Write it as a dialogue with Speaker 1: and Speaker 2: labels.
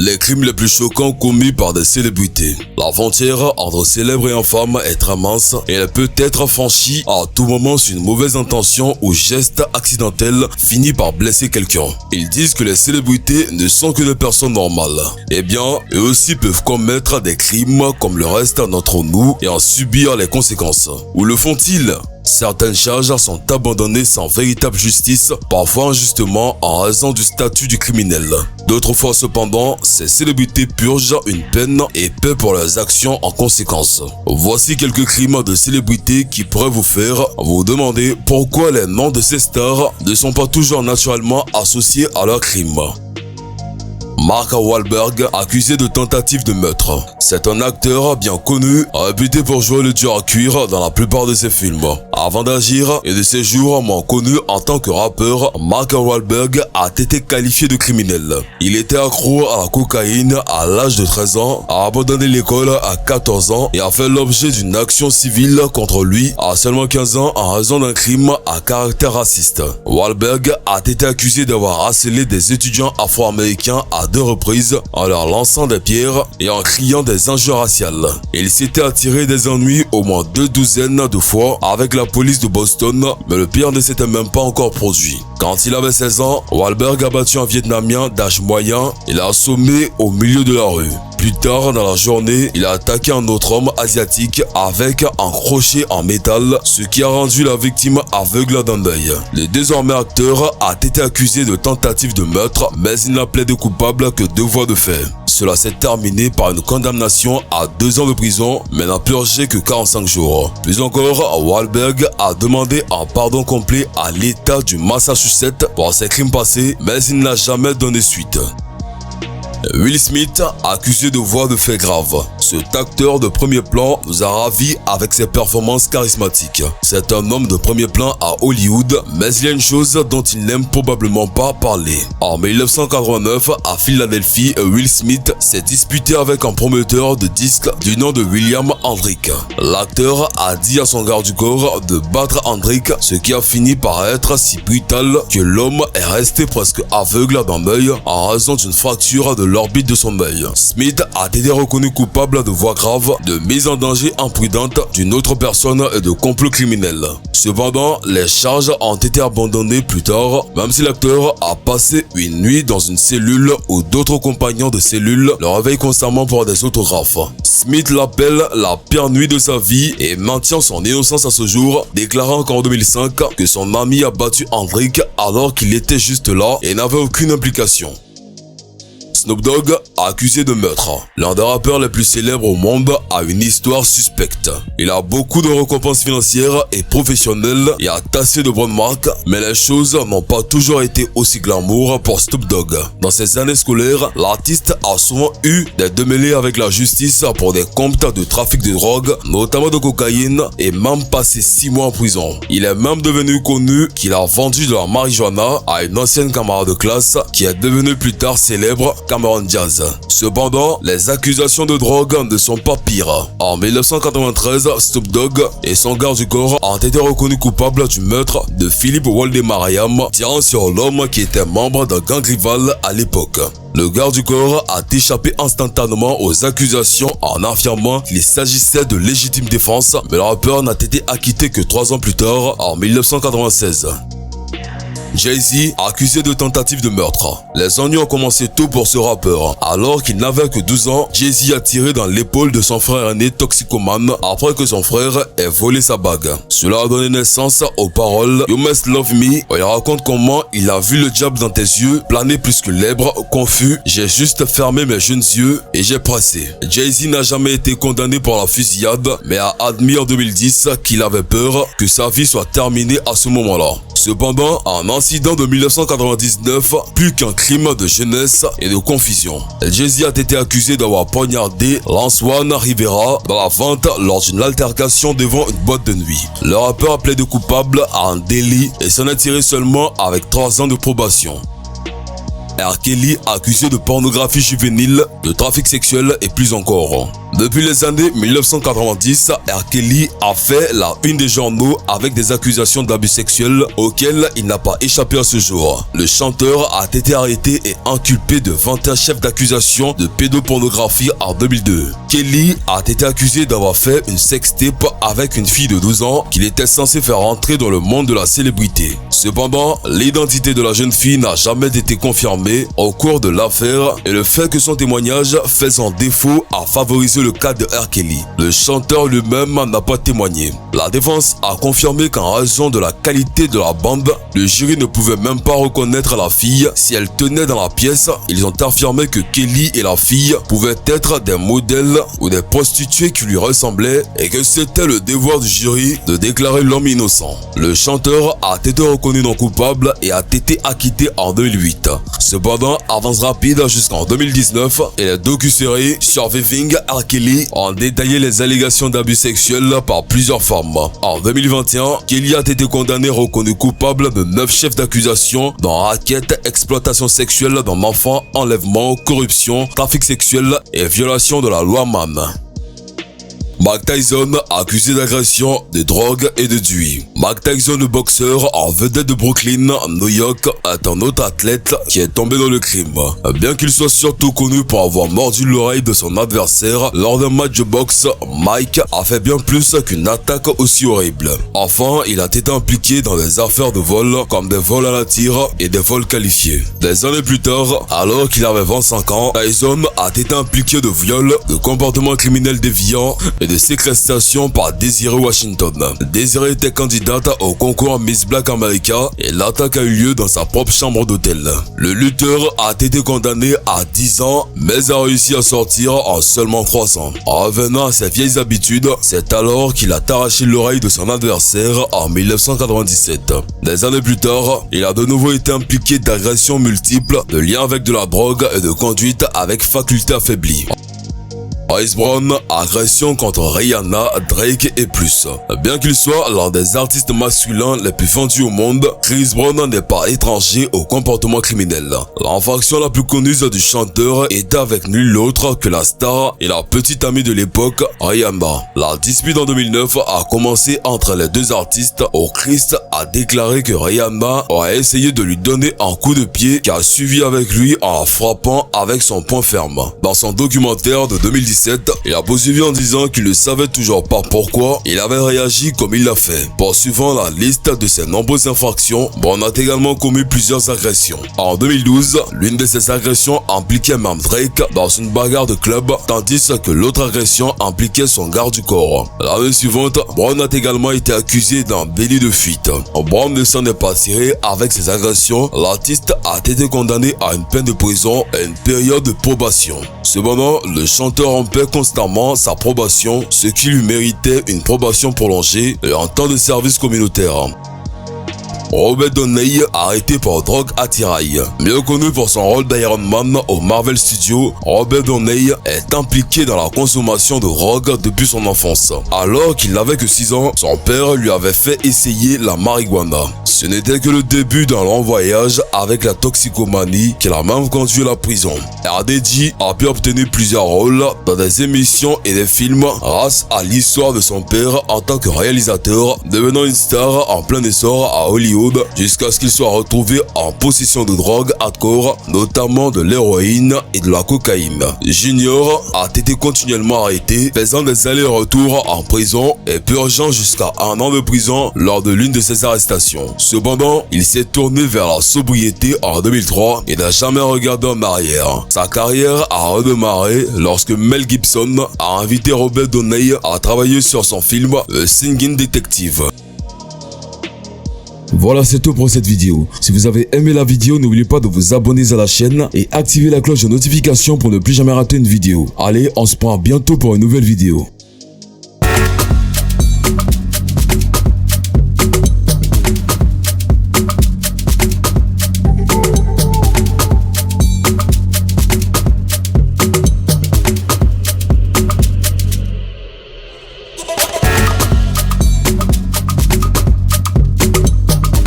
Speaker 1: Les crimes les plus choquants commis par des célébrités. La frontière entre célèbre et infâme est très mince et elle peut être franchie à tout moment si une mauvaise intention ou geste accidentel finit par blesser quelqu'un. Ils disent que les célébrités ne sont que des personnes normales. Eh bien, eux aussi peuvent commettre des crimes comme le reste d'entre nous et en subir les conséquences. Où le font-ils ? Certaines charges sont abandonnées sans véritable justice, parfois injustement en raison du statut du criminel. D'autres fois cependant, ces célébrités purgent une peine et paient pour leurs actions en conséquence. Voici quelques crimes de célébrités qui pourraient vous faire vous demander pourquoi les noms de ces stars ne sont pas toujours naturellement associés à leurs crimes. Mark Wahlberg, accusé de tentative de meurtre. C'est un acteur bien connu, réputé pour jouer le dur à cuire dans la plupart de ses films. Avant d'agir et de ses jours moins connu en tant que rappeur, Mark Wahlberg a été qualifié de criminel. Il était accro à la cocaïne à l'âge de 13 ans, a abandonné l'école à 14 ans et a fait l'objet d'une action civile contre lui à seulement 15 ans en raison d'un crime à caractère raciste. Wahlberg a été accusé d'avoir harcelé des étudiants afro-américains à 2 reprises en leur lançant des pierres et en criant des injures raciales. Il s'était attiré des ennuis au moins 2 douzaines de fois avec la police de Boston, mais le pire ne s'était même pas encore produit. Quand il avait 16 ans, Wahlberg a battu un Vietnamien d'âge moyen et l'a assommé au milieu de la rue. Plus tard dans la journée, il a attaqué un autre homme asiatique avec un crochet en métal, ce qui a rendu la victime aveugle d'un œil. Le désormais acteur a été accusé de tentative de meurtre, mais il n'a plaidé coupable que 2 voies de fait. Cela s'est terminé par une condamnation à 2 ans de prison, mais n'a purgé que 45 jours. Plus encore, Wahlberg a demandé un pardon complet à l'État du Massachusetts pour ses crimes passés, mais il n'a jamais donné suite. Will Smith, accusé de voies de faits graves. Cet acteur de premier plan nous a ravis avec ses performances charismatiques. C'est un homme de premier plan à Hollywood, mais il y a une chose dont il n'aime probablement pas parler. En 1989, à Philadelphie, Will Smith s'est disputé avec un promoteur de disques du nom de William Hendrick. L'acteur a dit à son garde du corps de battre Hendrick, ce qui a fini par être si brutal que l'homme est resté presque aveugle d'un œil en raison d'une fracture de l'orbite de son œil. Smith a été reconnu coupable de voies graves, de mise en danger imprudente d'une autre personne et de complot criminel. Cependant, les charges ont été abandonnées plus tard, même si l'acteur a passé une nuit dans une cellule où d'autres compagnons de cellule le réveillent constamment pour des autographes. Smith l'appelle la pire nuit de sa vie et maintient son innocence à ce jour, déclarant qu'en 2005 que son ami a battu Hendrick alors qu'il était juste là et n'avait aucune implication. Snoop Dogg, accusé de meurtre. L'un des rappeurs les plus célèbres au monde a une histoire suspecte. Il a beaucoup de récompenses financières et professionnelles et a tassé de bonnes marques, mais les choses n'ont pas toujours été aussi glamour pour Snoop Dogg. Dans ses années scolaires, l'artiste a souvent eu des démêlés avec la justice pour des comptes de trafic de drogue, notamment de cocaïne, et même passé 6 mois en prison. Il est même devenu connu qu'il a vendu de la marijuana à une ancienne camarade de classe qui est devenue plus tard célèbre Cameron Diaz. Cependant, les accusations de drogue ne sont pas pires. En 1993, Snoop Dogg et son garde du corps ont été reconnus coupables du meurtre de Philip Waldemariam, tirant sur l'homme qui était membre d'un gang rival à l'époque. Le garde du corps a échappé instantanément aux accusations en affirmant qu'il s'agissait de légitime défense, mais le rappeur n'a été acquitté que 3 ans plus tard, en 1996. Jay-Z, accusé de tentative de meurtre. Les ennuis ont commencé tôt pour ce rappeur. Alors qu'il n'avait que 12 ans, Jay-Z a tiré dans l'épaule de son frère aîné toxicomane après que son frère ait volé sa bague. Cela a donné naissance aux paroles You Must Love Me, où il raconte comment il a vu le diable dans tes yeux, planer plus que l'èbre, confus. J'ai juste fermé mes jeunes yeux et j'ai pressé. Jay-Z n'a jamais été condamné pour la fusillade, mais a admis en 2010 qu'il avait peur que sa vie soit terminée à ce moment-là. Cependant, un incident de 1999, plus qu'un crime de jeunesse et de confusion. Jay-Z a été accusé d'avoir poignardé Lanswan Rivera dans la vente lors d'une altercation devant une boîte de nuit. Le rappeur a plaidé coupable à un délit et s'en est tiré seulement avec 3 ans de probation. R. Kelly, accusé de pornographie juvénile, de trafic sexuel et plus encore. Depuis les années 1990, R. Kelly a fait la une des journaux avec des accusations d'abus sexuels auxquelles il n'a pas échappé à ce jour. Le chanteur a été arrêté et inculpé de 21 chefs d'accusation de pédopornographie en 2002. Kelly a été accusé d'avoir fait une sextape avec une fille de 12 ans qu'il était censé faire entrer dans le monde de la célébrité. Cependant, l'identité de la jeune fille n'a jamais été confirmée au cours de l'affaire et le fait que son témoignage faisant défaut a favorisé le cas de R. Kelly. Le chanteur lui-même n'a pas témoigné. La défense a confirmé qu'en raison de la qualité de la bande, le jury ne pouvait même pas reconnaître la fille si elle tenait dans la pièce. Ils ont affirmé que Kelly et la fille pouvaient être des modèles ou des prostituées qui lui ressemblaient et que c'était le devoir du jury de déclarer l'homme innocent. Le chanteur a été reconnu non coupable et a été acquitté en 2008. Cependant, avance rapide jusqu'en 2019 et les docu-séries Surviving R. Kelly ont détaillé les allégations d'abus sexuels par plusieurs femmes. En 2021, Kelly a été condamné et reconnu coupable de 9 chefs d'accusation dont racket, exploitation sexuelle d'un enfant, enlèvement, corruption, trafic sexuel et violation de la loi Mann. Mike Tyson, accusé d'agression, de drogue et de duie. Mike Tyson, le boxeur en vedette de Brooklyn, New York, est un autre athlète qui est tombé dans le crime. Bien qu'il soit surtout connu pour avoir mordu l'oreille de son adversaire lors d'un match de boxe, Mike a fait bien plus qu'une attaque aussi horrible. Enfin, il a été impliqué dans des affaires de vol comme des vols à la tire et des vols qualifiés. Des années plus tard, alors qu'il avait 25 ans, Tyson a été impliqué de viol, de comportements criminels déviants et de séquestration par Desiree Washington. Desiree était candidate au concours Miss Black America et l'attaque a eu lieu dans sa propre chambre d'hôtel. Le lutteur a été condamné à 10 ans mais a réussi à sortir en seulement 3 ans. En revenant à ses vieilles habitudes, c'est alors qu'il a arraché l'oreille de son adversaire en 1997. Des années plus tard, il a de nouveau été impliqué d'agressions multiples, de liens avec de la drogue et de conduite avec faculté affaiblie. Chris Brown, agression contre Rihanna, Drake et plus. Bien qu'il soit l'un des artistes masculins les plus vendus au monde, Chris Brown n'est pas étranger au comportement criminel. L'infraction la plus connue du chanteur est avec nul autre que la star et la petite amie de l'époque, Rihanna. La dispute en 2009 a commencé entre les deux artistes où Chris a déclaré que Rihanna aurait essayé de lui donner un coup de pied qui a suivi avec lui en frappant avec son poing ferme. Dans son documentaire de 2017, il a poursuivi en disant qu'il ne savait toujours pas pourquoi il avait réagi comme il l'a fait. Poursuivant la liste de ses nombreuses infractions, Brown a également commis plusieurs agressions. En 2012, l'une de ces agressions impliquait même Drake dans une bagarre de club, tandis que l'autre agression impliquait son garde du corps. L'année suivante, Brown a également été accusé d'un délit de fuite. Brown ne s'en est pas tiré avec ses agressions. L'artiste a été condamné à une peine de prison et une période de probation. Cependant, le chanteur rompait constamment sa probation, ce qui lui méritait une probation prolongée et un temps de service communautaire. Robert Downey, arrêté pour drogue attirail. Mieux connu pour son rôle d'Iron Man au Marvel Studios, Robert Downey est impliqué dans la consommation de drogue depuis son enfance. Alors qu'il n'avait que 6 ans, son père lui avait fait essayer la marijuana. Ce n'était que le début d'un long voyage avec la toxicomanie qui l'a même conduit à la prison. RDJ a pu obtenir plusieurs rôles dans des émissions et des films grâce à l'histoire de son père en tant que réalisateur, devenant une star en plein essor à Hollywood jusqu'à ce qu'il soit retrouvé en possession de drogue hardcore, notamment de l'héroïne et de la cocaïne. Junior a été continuellement arrêté, faisant des allers-retours en prison et purgeant jusqu'à 1 an de prison lors de l'une de ses arrestations. Cependant, il s'est tourné vers la sobriété en 2003 et n'a jamais regardé en arrière. Sa carrière a redémarré lorsque Mel Gibson a invité Robert Downey à travailler sur son film The Singing Detective.
Speaker 2: Voilà, c'est tout pour cette vidéo. Si vous avez aimé la vidéo, n'oubliez pas de vous abonner à la chaîne et activer la cloche de notification pour ne plus jamais rater une vidéo. Allez, on se prend bientôt pour une nouvelle vidéo.